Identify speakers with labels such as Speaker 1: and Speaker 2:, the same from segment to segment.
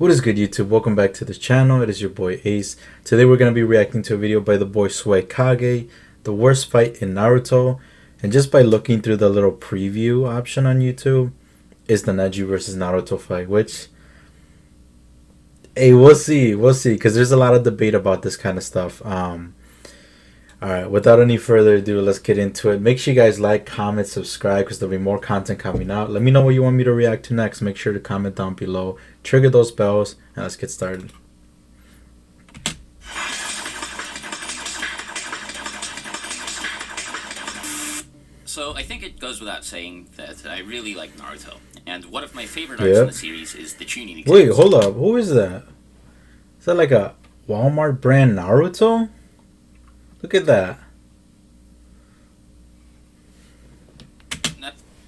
Speaker 1: What is good, YouTube? Welcome back to the channel. It is your boy Ace. Today we're going to be reacting to a video by the boy Swagkage, the worst fight in Naruto. And just by looking through the little preview option on YouTube, is the Neji versus Naruto fight, which, hey, we'll see, because there's a lot of debate about this kind of stuff. Alright, without any further ado, let's get into it. Make sure you guys like, comment, subscribe, because there'll be more content coming out. Let me know what you want me to react to next. Make sure to comment down below. Trigger those bells, and let's get started.
Speaker 2: So I think it goes without saying that I really like Naruto, and one of my favorite arcs in the series is the Chunin exams.
Speaker 1: Wait, hold up. Who is that? Is that like a Walmart brand Naruto? Look at that.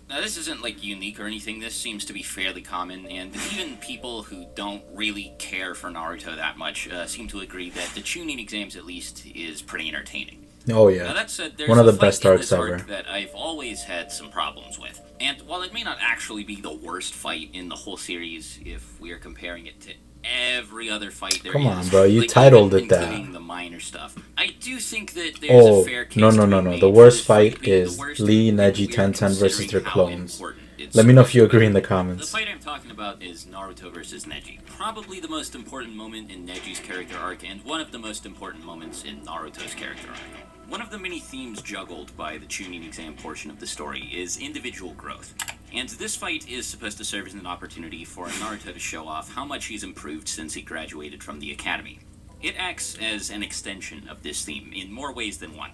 Speaker 2: Now this isn't like unique or anything. This seems to be fairly common, and even people who don't really care for Naruto that much seem to agree that the Chunin exams at least is pretty entertaining.
Speaker 1: Oh yeah.
Speaker 2: Now that said, there's
Speaker 1: one of the
Speaker 2: a fight
Speaker 1: best arcs
Speaker 2: in this
Speaker 1: ever
Speaker 2: arc that I've always had some problems with. And while it may not actually be the worst fight in the whole series, if we are comparing it to every other fight there is.
Speaker 1: Come on, bro. You
Speaker 2: like,
Speaker 1: titled it that.
Speaker 2: Including the minor stuff. I do think that there's a fair case
Speaker 1: no.
Speaker 2: made
Speaker 1: The
Speaker 2: for
Speaker 1: worst
Speaker 2: this
Speaker 1: fight
Speaker 2: being
Speaker 1: is
Speaker 2: the worst,
Speaker 1: Lee,
Speaker 2: and
Speaker 1: Neji,
Speaker 2: we are
Speaker 1: 10-10 versus their
Speaker 2: considering how
Speaker 1: clones.
Speaker 2: important it's
Speaker 1: Let me know if you
Speaker 2: supposed to
Speaker 1: agree
Speaker 2: be.
Speaker 1: in the
Speaker 2: The
Speaker 1: comments.
Speaker 2: fight I'm talking about is Naruto versus Neji. Probably the most important moment in Neji's character arc, and one of the most important moments in Naruto's character arc. One of the many themes juggled by the Chunin exam portion of the story is individual growth. And this fight is supposed to serve as an opportunity for Naruto to show off how much he's improved since he graduated from the academy. It acts as an extension of this theme in more ways than one.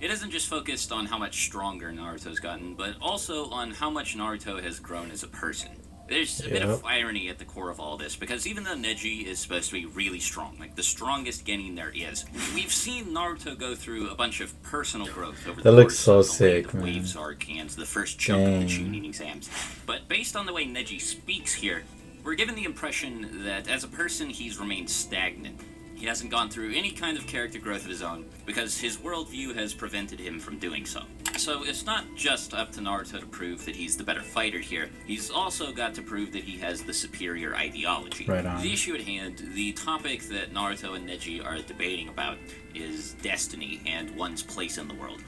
Speaker 2: It isn't just focused on how much stronger Naruto's gotten, but also on how much Naruto has grown as a person. There's a bit of irony at the core of all this, because even though Neji is supposed to be really strong, like the strongest genin there is, we've seen Naruto go through a bunch of personal growth over the course of the Waves arc and the first chunk of the Chunin exams. But based on the way Neji speaks here, we're given the impression that as a person he's remained stagnant. He hasn't gone through any kind of character growth of his own, because his worldview has prevented him from doing so. So it's not just up to Naruto to prove that he's the better fighter here, he's also got to prove that he has the superior ideology.
Speaker 1: Right on.
Speaker 2: The issue at hand, the topic that Naruto and Neji are debating about, is destiny and one's place in the world.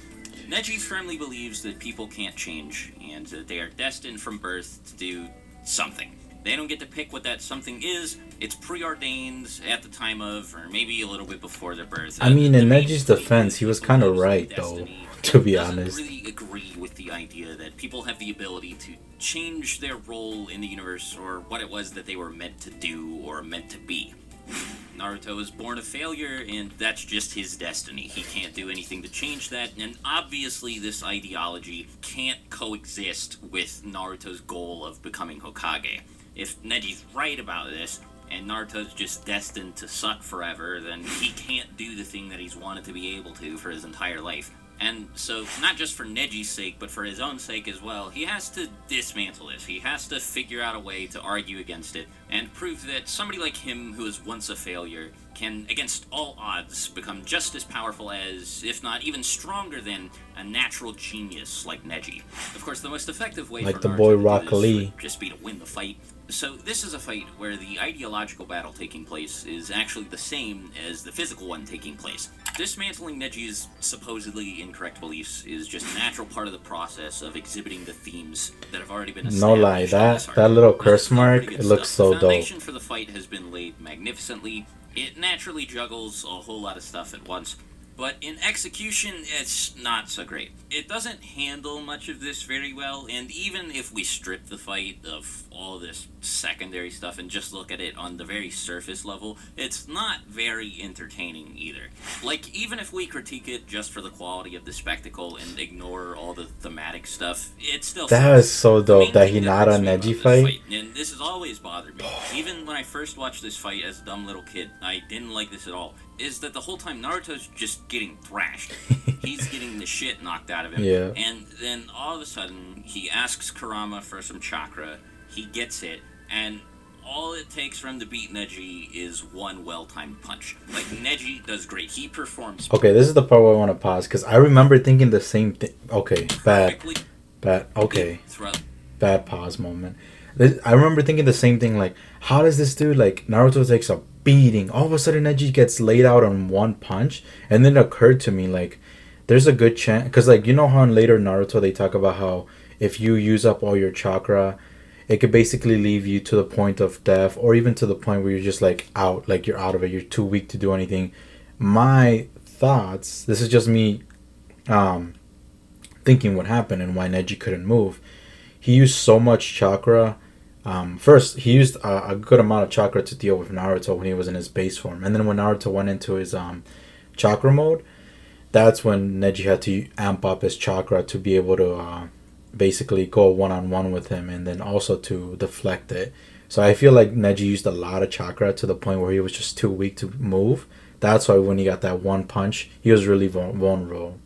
Speaker 2: Neji firmly believes that people can't change, and that they are destined from birth to do something. They don't get to pick what that something is. It's preordained at the time of, or maybe a little bit before their birth.
Speaker 1: I mean, in Neji's defense, he was kind of right, though, to be honest.
Speaker 2: I don't really agree with the idea that people have the ability to change their role in the universe, or what it was that they were meant to do or meant to be. Naruto was born a failure, and that's just his destiny. He can't do anything to change that, and obviously this ideology can't coexist with Naruto's goal of becoming Hokage. If Neji's right about this, and Naruto's just destined to suck forever, then he can't do the thing that he's wanted to be able to for his entire life. And so, not just for Neji's sake, but for his own sake as well, he has to dismantle this. He has to figure out a way to argue against it, and prove that somebody like him, who was once a failure, can, against all odds, become just as powerful as, if not even stronger than, a natural genius like Neji. Of course, the most effective way for Naruto to do this would just be to win the fight. So this is a fight where the ideological battle taking place is actually the same as the physical one taking place. Dismantling Neji's supposedly incorrect beliefs is just a natural part of the process of exhibiting the themes that have already been established.
Speaker 1: No lie, that little curse mark, it looks so dope.
Speaker 2: The foundation for the fight has been laid magnificently. It naturally juggles a whole lot of stuff at once, but in execution, it's not so great. It doesn't handle much of this very well, and even if we strip the fight of all this secondary stuff and just look at it on the very surface level, it's not very entertaining either. Like, even if we critique it just for the quality of the spectacle and ignore all the thematic stuff, it's still...
Speaker 1: That is so dope that he not a Neji fight.
Speaker 2: And this has always bothered me. Even when I first watched this fight as a dumb little kid, I didn't like this at all. Is that the whole time Naruto's just getting thrashed. He's getting the shit knocked out of him.
Speaker 1: Yeah.
Speaker 2: And then all of a sudden, he asks Kurama for some chakra. He gets it, and all it takes for him to beat Neji is one well-timed punch. Like, Neji does great. He performs...
Speaker 1: Okay, this is the part where I want to pause, because I remember thinking the same thing. Okay, bad. Okay. Bad pause moment. I remember thinking the same thing. Like, how does this dude, like, Naruto takes a beating, all of a sudden Neji gets laid out on one punch, and then it occurred to me, like, there's a good chance, because, like, you know how in later Naruto they talk about how if you use up all your chakra, it could basically leave you to the point of death, or even to the point where you're just like out, like you're out of it, you're too weak to do anything. My thoughts, this is just me thinking what happened and why Neji couldn't move. He used so much chakra. First, he used a good amount of chakra to deal with Naruto when he was in his base form, and then when Naruto went into his chakra mode, that's when Neji had to amp up his chakra to be able to basically go one-on-one with him, and then also to deflect it. So I feel like Neji used a lot of chakra to the point where he was just too weak to move. That's why when he got that one punch, he was really vulnerable.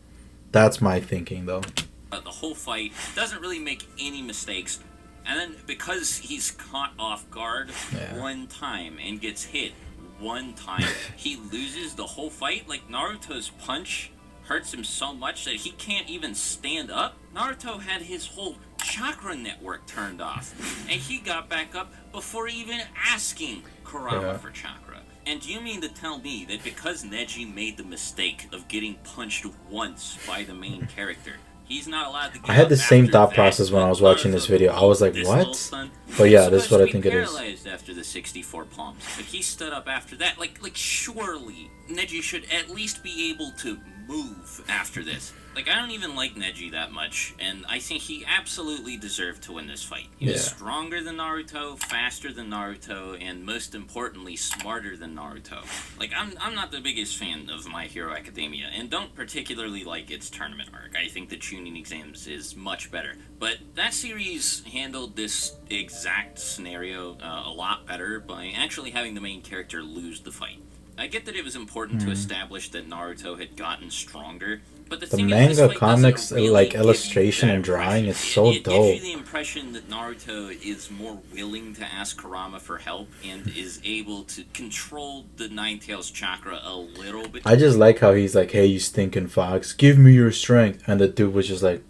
Speaker 1: That's my thinking, though.
Speaker 2: The whole fight doesn't really make any mistakes, and then because he's caught off guard one time and gets hit one time, he loses the whole fight. Like, Naruto's punch hurts him so much that he can't even stand up. Naruto had his whole chakra network turned off, and he got back up before even asking Kurama for chakra. And do you mean to tell me that because Neji made the mistake of getting punched once by the main character, he's not allowed to get
Speaker 1: I had the same thought
Speaker 2: that
Speaker 1: process when I was watching this video. I was like, what? But yeah, this is what I think it is.
Speaker 2: Paralyzed after the 64 palms. But he stood up after that. Like surely Neji should at least be able to move after this. Like, I don't even like Neji that much, and I think he absolutely deserved to win this fight. He was stronger than Naruto, faster than Naruto, and most importantly, smarter than Naruto. Like, I'm not the biggest fan of My Hero Academia, and don't particularly like its tournament arc. I think the Chunin exams is much better. But that series handled this exact scenario a lot better by actually having the main character lose the fight. I get that it was important to establish that Naruto had gotten stronger, but the
Speaker 1: manga, comics, really like illustration and drawing is so dope. It gives
Speaker 2: you the impression that Naruto is more willing to ask Kurama for help and is able to control the Nine-Tails chakra a little bit.
Speaker 1: I just like how he's like, hey, you stinking fox, give me your strength. And the dude was just like,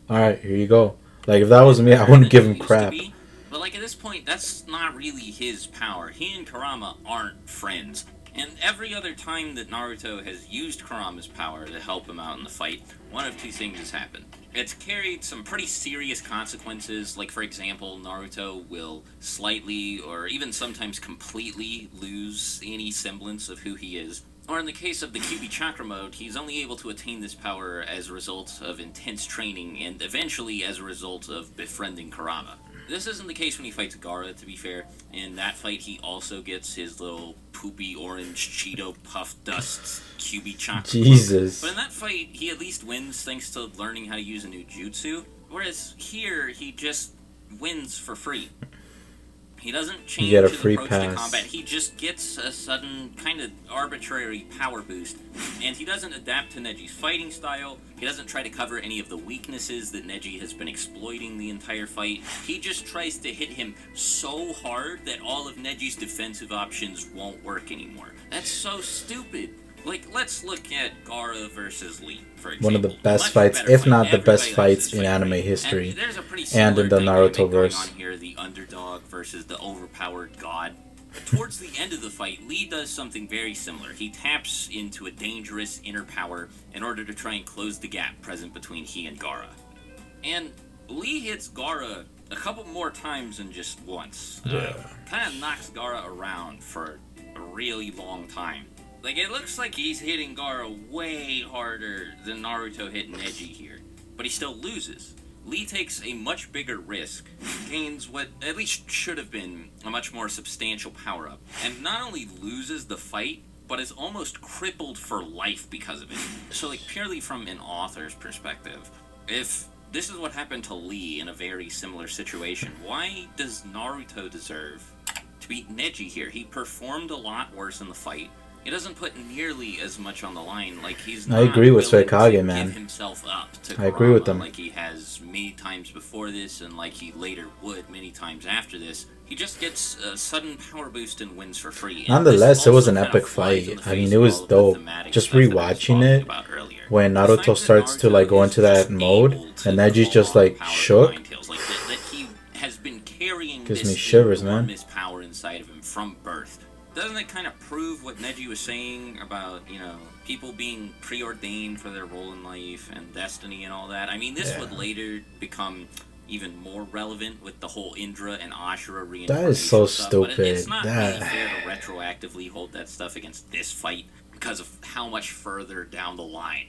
Speaker 1: alright, here you go. Like, if that was me, I wouldn't give him crap.
Speaker 2: But like, at this point, that's not really his power. He and Kurama aren't friends. And every other time that Naruto has used Kurama's power to help him out in the fight, one of two things has happened. It's carried some pretty serious consequences, like, for example, Naruto will slightly or even sometimes completely lose any semblance of who he is. Or in the case of the QB Chakra mode, he's only able to attain this power as a result of intense training and eventually as a result of befriending Kurama. This isn't the case when he fights Gaara, to be fair. In that fight, he also gets his little poopy orange Cheeto puff dust QB Chakra.
Speaker 1: Jesus.
Speaker 2: But in that fight, he at least wins thanks to learning how to use a new jutsu. Whereas here, he just wins for free. He doesn't change his approach to combat. He just gets a sudden, kind of arbitrary power boost. And he doesn't adapt to Neji's fighting style. He doesn't try to cover any of the weaknesses that Neji has been exploiting the entire fight. He just tries to hit him so hard that all of Neji's defensive options won't work anymore. That's so stupid. Like, let's look at Gaara versus Lee, for example.
Speaker 1: One of the best fights, if not the best fights in anime history, and in the Naruto verse.
Speaker 2: On here, the underdog versus the overpowered god. Towards the end of the fight, Lee does something very similar. He taps into a dangerous inner power in order to try and close the gap present between he and Gaara. And Lee hits Gaara a couple more times than just once. Kind of knocks Gaara around for a really long time. Like, it looks like he's hitting Gaara way harder than Naruto hit Neji here, but he still loses. Lee takes a much bigger risk, gains what at least should have been a much more substantial power-up, and not only loses the fight, but is almost crippled for life because of it. So, like, purely from an author's perspective, if this is what happened to Lee in a very similar situation, why does Naruto deserve to beat Neji here? He performed a lot worse in the fight. He doesn't put nearly as much on the line. Like, he's not
Speaker 1: I agree with Swagkage, man.
Speaker 2: Give himself up to
Speaker 1: Kurama, I agree with them.
Speaker 2: Like he has many times before this, and like he later would many times after this. He just gets a sudden power boost and wins for free. And
Speaker 1: nonetheless, it was an epic fight. I mean, it was dope. Just rewatching it, when Naruto starts to like go into that mode, and Neji's just like shook.
Speaker 2: That he has been carrying
Speaker 1: Gives me
Speaker 2: this
Speaker 1: shivers, man.
Speaker 2: enormous power inside of him from birth. Doesn't it kind of prove what Neji was saying about, people being preordained for their role in life and destiny and all that? I mean, this would later become even more relevant with the whole Indra and Ashura reincarnation.
Speaker 1: That is so
Speaker 2: stuff,
Speaker 1: stupid.
Speaker 2: But it's not really fair to retroactively hold that stuff against this fight because of how much further down the line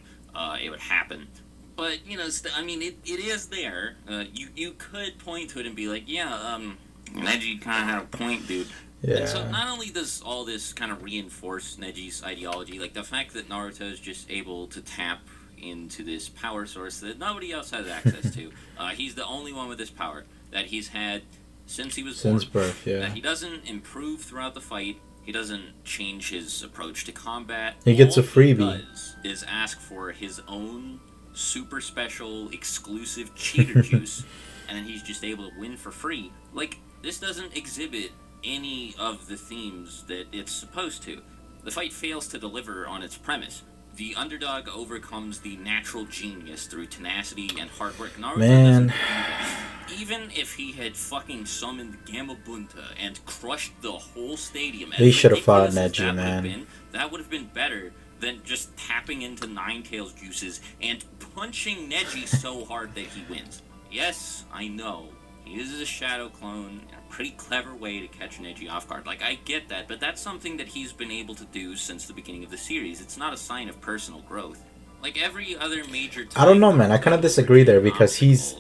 Speaker 2: it would happen. But, it is there. You could point to it and be like, Neji kind of had a point, dude.
Speaker 1: Yeah.
Speaker 2: And so not only does all this kind of reinforce Neji's ideology, like the fact that Naruto is just able to tap into this power source that nobody else has access to. He's the only one with this power that he's had since he was born.
Speaker 1: Since birth, yeah.
Speaker 2: That he doesn't improve throughout the fight. He doesn't change his approach to combat.
Speaker 1: He gets a freebie.
Speaker 2: All he does is ask for his own super special, exclusive cheater juice, and then he's just able to win for free. Like, this doesn't exhibit any of the themes that it's supposed to. The fight fails to deliver on its premise. The underdog overcomes the natural genius through tenacity and hard work. Naruto doesn't do that. Even if he had fucking summoned Gamabunta and crushed the whole stadium,
Speaker 1: he should have fought Neji, man.
Speaker 2: That would have been better than just tapping into Ninetales juices and punching Neji so hard that he wins. Yes, I know. He uses a shadow clone in a pretty clever way to catch Neji off guard. Like, I get that, but that's something that he's been able to do since the beginning of the series. It's not a sign of personal growth. Like every other major time,
Speaker 1: I don't know, man. I kind of disagree there because he's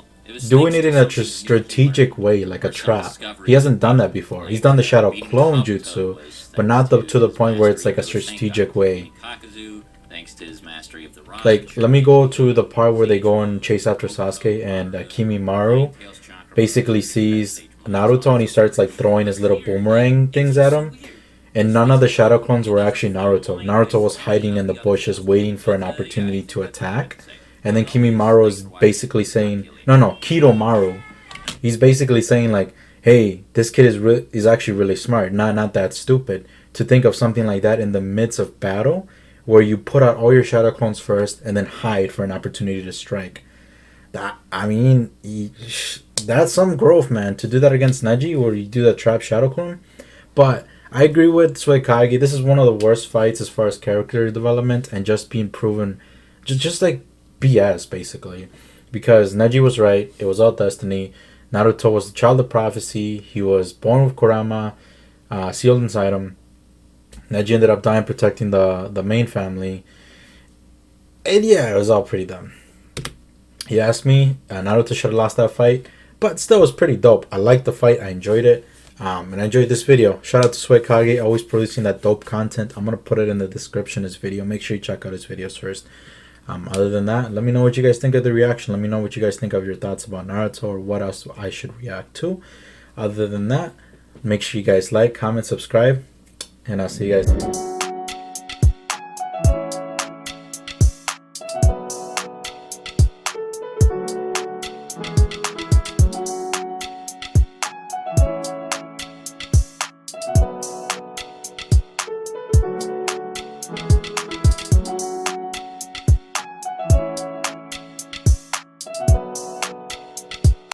Speaker 1: doing it in a strategic way, like a trap. He hasn't done that before. He's done the shadow clone jutsu, but not to the point where it's like a strategic way. Like, let me go to the part where they go and chase after Sasuke, and Kimimaro basically sees Naruto and he starts like throwing his little boomerang things at him. And none of the shadow clones were actually Naruto. Naruto was hiding in the bushes waiting for an opportunity to attack. And then Kimimaro is basically saying, Kidomaru. He's basically saying like, hey, this kid is actually really smart, not that stupid, to think of something like that in the midst of battle, where you put out all your shadow clones first and then hide for an opportunity to strike. That's some growth, man, to do that against Neji, where you do that trap shadow clone. But I agree with Swagkage. This is one of the worst fights as far as character development and just being proven, just like BS, basically. Because Neji was right. It was all destiny. Naruto was the child of prophecy. He was born with Kurama sealed inside him. Neji ended up dying protecting the main family. And yeah, it was all pretty dumb. He asked me, Naruto should have lost that fight. But still, it was pretty dope. I liked the fight. I enjoyed it. And I enjoyed this video. Shout out to Swagkage, always producing that dope content. I'm going to put it in the description of this video. Make sure you check out his videos first. Other than that, let me know what you guys think of the reaction. Let me know what you guys think of your thoughts about Naruto or what else I should react to. Other than that, make sure you guys like, comment, subscribe, and I'll see you guys.